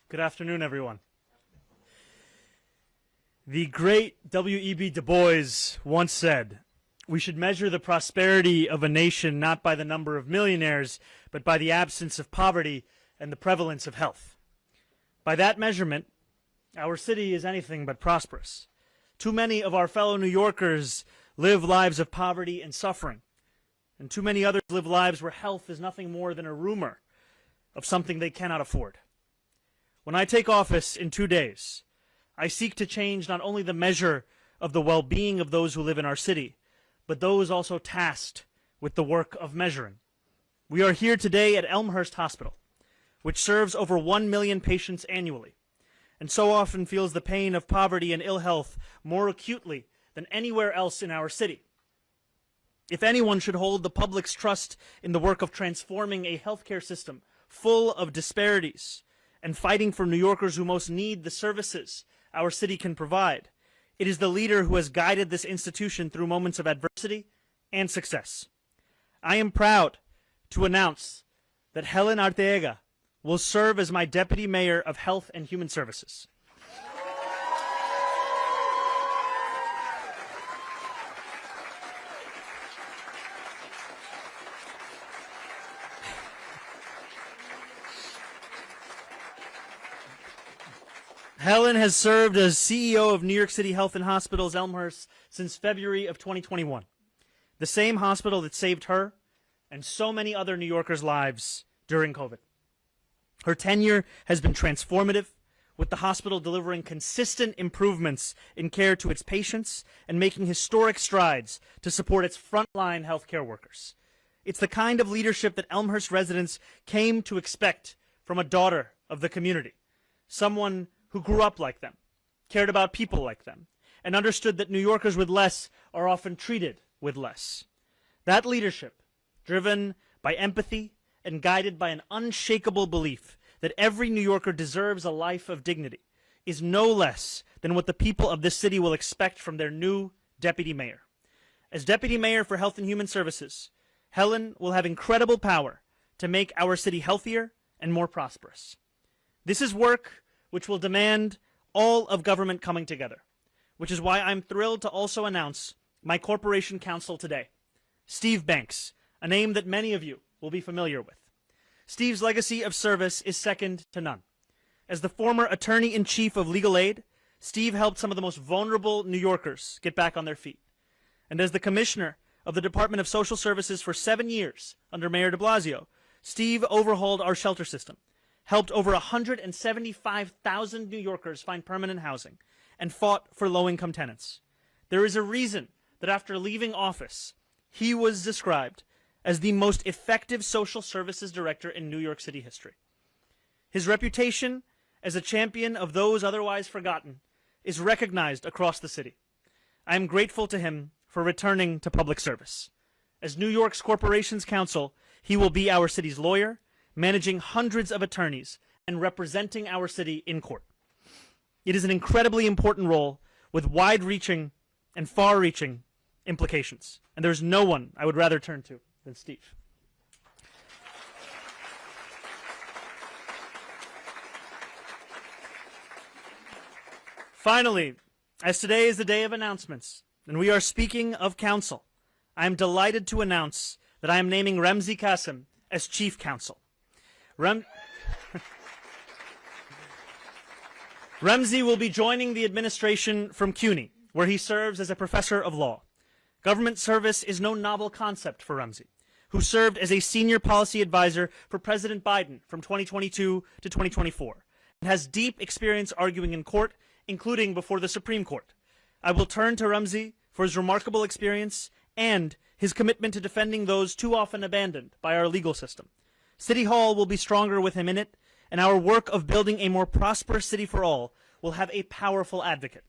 Good afternoon, everyone. The great W.E.B. Du Bois once said, "We should measure the prosperity of a nation not by the number of millionaires, but by the absence of poverty and the prevalence of health." By that measurement, our city is anything but prosperous. Too many of our fellow New Yorkers live lives of poverty and suffering, and too many others live lives where health is nothing more than a rumor of something they cannot afford. When I take office in 2 days, I seek to change not only the measure of the well-being of those who live in our city, but those also tasked with the work of measuring. We are here today at Elmhurst Hospital, which serves over 1 million patients annually, and so often feels the pain of poverty and ill health more acutely than anywhere else in our city. If anyone should hold the public's trust in the work of transforming a healthcare system full of disparities and fighting for New Yorkers who most need the services our city can provide, it is the leader who has guided this institution through moments of adversity and success. I am proud to announce that Helen Artega will serve as my Deputy Mayor of Health and Human Services. Helen has served as CEO of New York City Health and Hospitals Elmhurst since February of 2021, the same hospital that saved her and so many other New Yorkers' lives during COVID. Her tenure has been transformative, with the hospital delivering consistent improvements in care to its patients and making historic strides to support its frontline healthcare workers. It's the kind of leadership that Elmhurst residents came to expect from a daughter of the community, someone who grew up like them, cared about people like them, and understood that New Yorkers with less are often treated with less. That leadership, driven by empathy and guided by an unshakable belief that every New Yorker deserves a life of dignity, is no less than what the people of this city will expect from their new deputy mayor. As Deputy Mayor for Health and Human Services, Helen will have incredible power to make our city healthier and more prosperous. This is work which will demand all of government coming together, which is why I'm thrilled to also announce my corporation counsel today, Steve Banks, a name that many of you will be familiar with. Steve's legacy of service is second to none. As the former attorney-in-chief of legal aid, Steve helped some of the most vulnerable New Yorkers get back on their feet. And as the commissioner of the Department of Social Services for 7 years under Mayor de Blasio, Steve overhauled our shelter system, helped over 175,000 New Yorkers find permanent housing, and fought for low-income tenants. There is a reason that after leaving office, he was described as the most effective social services director in New York City history. His reputation as a champion of those otherwise forgotten is recognized across the city. I am grateful to him for returning to public service. As New York's Corporations Counsel, he will be our city's lawyer, managing hundreds of attorneys and representing our city in court. It is an incredibly important role with wide-reaching and far-reaching implications, and there's no one I would rather turn to than Steve. Finally, as today is the day of announcements, and we are speaking of counsel, I am delighted to announce that I am naming Ramsey Kasim as chief counsel. Ramsey will be joining the administration from CUNY, where he serves as a professor of law. Government service is no novel concept for Ramsey, who served as a senior policy advisor for President Biden from 2022 to 2024, and has deep experience arguing in court, including before the Supreme Court. I will turn to Ramsey for his remarkable experience and his commitment to defending those too often abandoned by our legal system. City Hall will be stronger with him in it, and our work of building a more prosperous city for all will have a powerful advocate.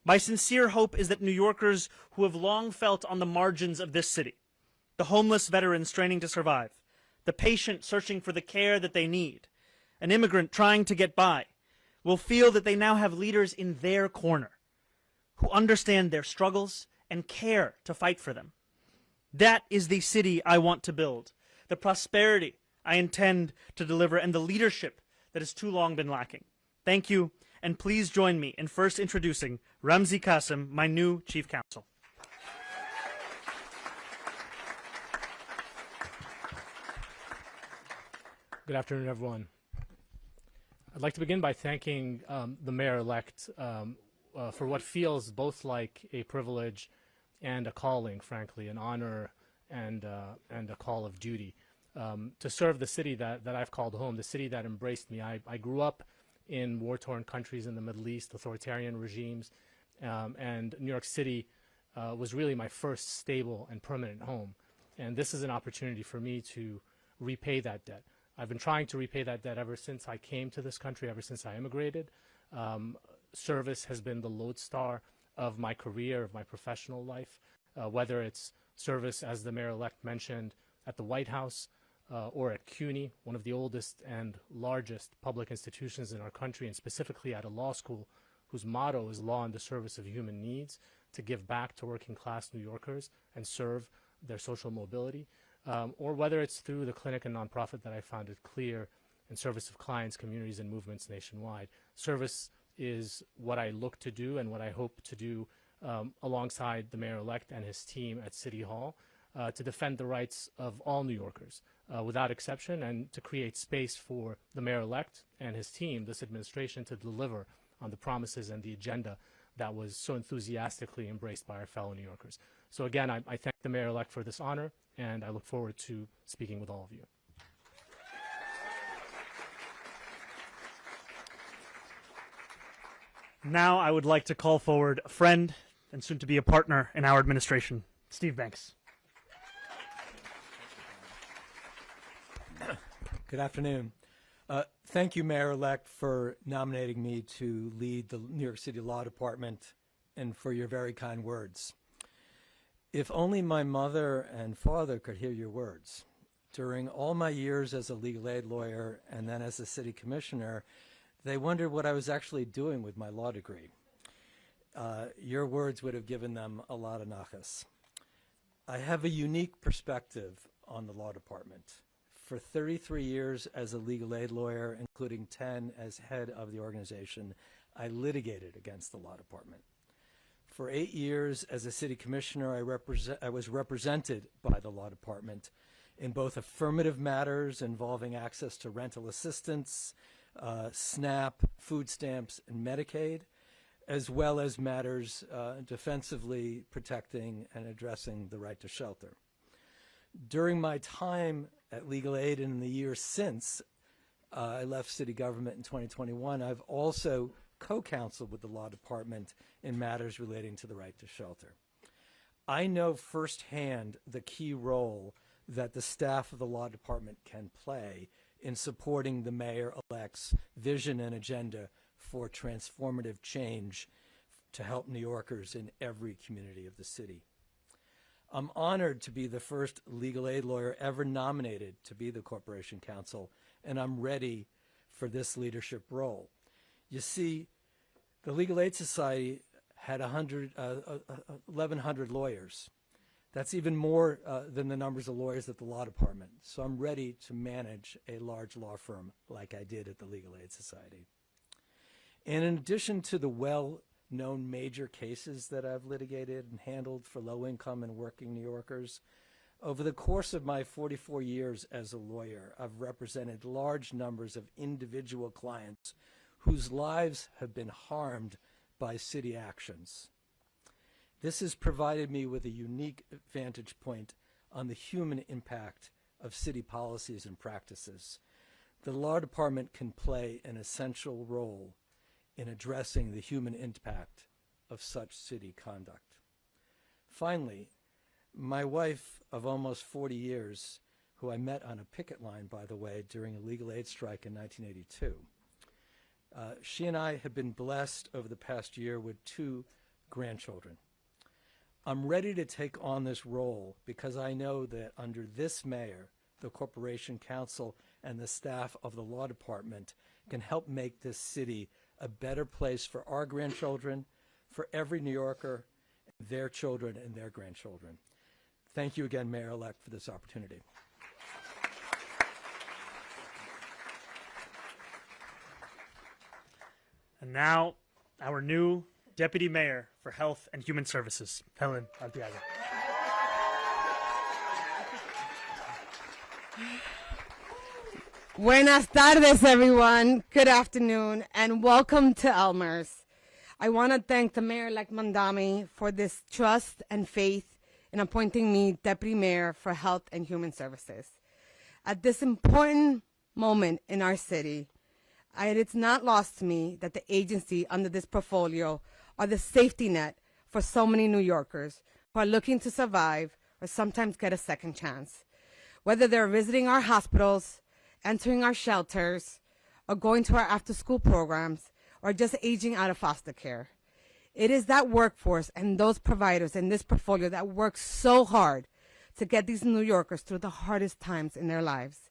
My sincere hope is that New Yorkers who have long felt on the margins of this city, the homeless veteran straining to survive, the patient searching for the care that they need, an immigrant trying to get by, will feel that they now have leaders in their corner who understand their struggles and care to fight for them. That is the city I want to build, the prosperity I intend to deliver, and the leadership that has too long been lacking. Thank you, and please join me in first introducing Ramsey Kasim, my new Chief Counsel. Good afternoon, everyone. I'd like to begin by thanking the mayor-elect for what feels both like a privilege and a calling, frankly, an honor and a call of duty to serve the city that I've called home, the city that embraced me. I grew up in war-torn countries in the Middle East, authoritarian regimes, and New York City was really my first stable and permanent home. And this is an opportunity for me to repay that debt. I've been trying to repay that debt ever since I came to this country, ever since I immigrated. Service has been the lodestar of my career, of my professional life, whether it's service, as the mayor-elect mentioned, at the White House or at CUNY, one of the oldest and largest public institutions in our country, and specifically at a law school whose motto is law in the service of human needs, to give back to working-class New Yorkers and serve their social mobility. Or whether it's through the clinic and nonprofit that I founded, CLEAR, in service of clients, communities, and movements nationwide. Service is what I look to do and what I hope to do alongside the mayor-elect and his team at City Hall to defend the rights of all New Yorkers without exception, and to create space for the mayor-elect and his team, this administration, to deliver on the promises and the agenda that was so enthusiastically embraced by our fellow New Yorkers. So again, I thank the mayor-elect for this honor, and I look forward to speaking with all of you. Now I would like to call forward a friend and soon to be a partner in our administration, Steve Banks. Good afternoon. Thank you, Mayor-elect, for nominating me to lead the New York City Law Department and for your very kind words. If only my mother and father could hear your words. During all my years as a legal aid lawyer and then as a city commissioner, they wondered what I was actually doing with my law degree. Your words would have given them a lot of nachas. I have a unique perspective on the law department. For 33 years as a legal aid lawyer, including 10 as head of the organization, I litigated against the law department. For 8 years as a city commissioner, I was represented by the law department in both affirmative matters involving access to rental assistance, SNAP, food stamps, and Medicaid, as well as matters defensively protecting and addressing the right to shelter. During my time at Legal Aid and in the years since I left city government in 2021, I've also co-counseled with the law department in matters relating to the right to shelter. I know firsthand the key role that the staff of the law department can play in supporting the mayor-elect's vision and agenda for transformative change to help New Yorkers in every community of the city. I'm honored to be the first legal aid lawyer ever nominated to be the Corporation Counsel, and I'm ready for this leadership role. You see, the Legal Aid Society had 1,100 lawyers. That's even more than the numbers of lawyers at the law department. So I'm ready to manage a large law firm like I did at the Legal Aid Society. And in addition to the well-known major cases that I've litigated and handled for low-income and working New Yorkers, over the course of my 44 years as a lawyer, I've represented large numbers of individual clients whose lives have been harmed by city actions. This has provided me with a unique vantage point on the human impact of city policies and practices. The law department can play an essential role in addressing the human impact of such city conduct. Finally, my wife of almost 40 years, who I met on a picket line, by the way, during a legal aid strike in 1982, she and I have been blessed over the past year with 2 grandchildren. I'm ready to take on this role because I know that under this mayor, the Corporation Counsel, and the staff of the law department can help make this city a better place for our grandchildren, for every New Yorker, their children, and their grandchildren. Thank you again, Mayor-elect, for this opportunity. And now, our new Deputy Mayor for Health and Human Services, Helen Artega. Buenas tardes, everyone. Good afternoon, and welcome to Elmhurst. I want to thank the Mayor-elect Mamdani for this trust and faith in appointing me Deputy Mayor for Health and Human Services. At this important moment in our city, it's not lost to me that the agency under this portfolio are the safety net for so many New Yorkers who are looking to survive or sometimes get a second chance. Whether they're visiting our hospitals, entering our shelters, or going to our after-school programs, or just aging out of foster care. It is that workforce and those providers in this portfolio that work so hard to get these New Yorkers through the hardest times in their lives.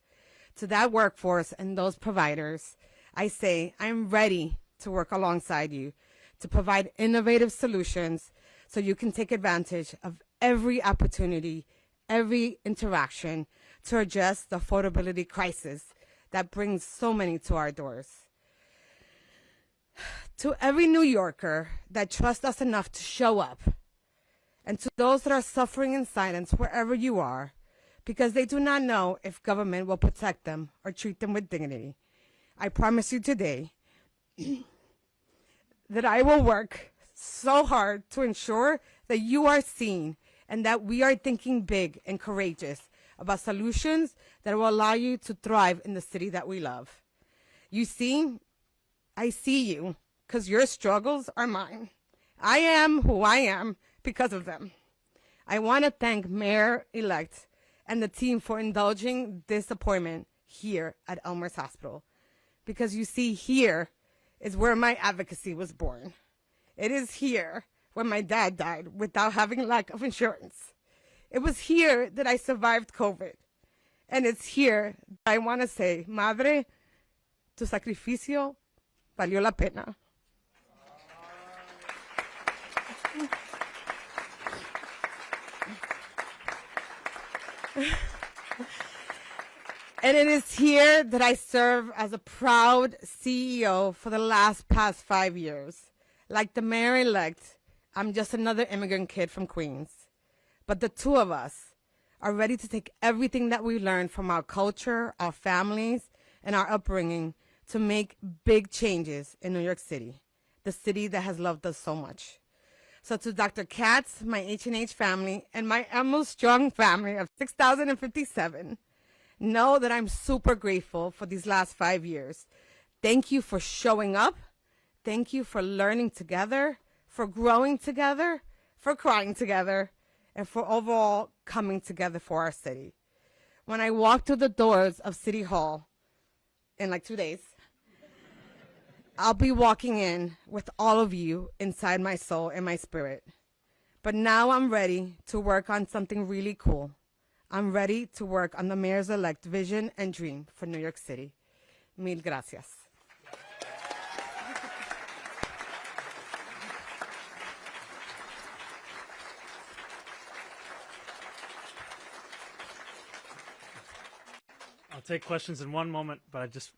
To that workforce and those providers, I say I'm ready to work alongside you to provide innovative solutions so you can take advantage of every opportunity, every interaction to address the affordability crisis that brings so many to our doors. To every New Yorker that trusts us enough to show up, and to those that are suffering in silence wherever you are, because they do not know if government will protect them or treat them with dignity, I promise you today that I will work so hard to ensure that you are seen and that we are thinking big and courageous about solutions that will allow you to thrive in the city that we love. You see, I see you because your struggles are mine. I am who I am because of them. I want to thank Mayor-elect and the team for indulging this appointment here at Elmhurst Hospital, because you see, here is where my advocacy was born. It is here where my dad died without having lack of insurance. It was here that I survived COVID. And it's here that I want to say, Madre, tu sacrificio valió la pena. And it is here that I serve as a proud CEO for the past 5 years. Like the mayor-elect, I'm just another immigrant kid from Queens. But the two of us are ready to take everything that we learned from our culture, our families, and our upbringing to make big changes in New York City, the city that has loved us so much. So to Dr. Katz, my H&H family, and my Emil Strong family of 6,057, know that I'm super grateful for these last 5 years. Thank you for showing up. Thank you for learning together, for growing together, for crying together, and for overall coming together for our city. When I walk through the doors of City Hall in like 2 days, I'll be walking in with all of you inside my soul and my spirit. But now I'm ready to work on something really cool. I'm ready to work on the mayor's-elect vision and dream for New York City. Mil gracias. I'll take questions in one moment, but I just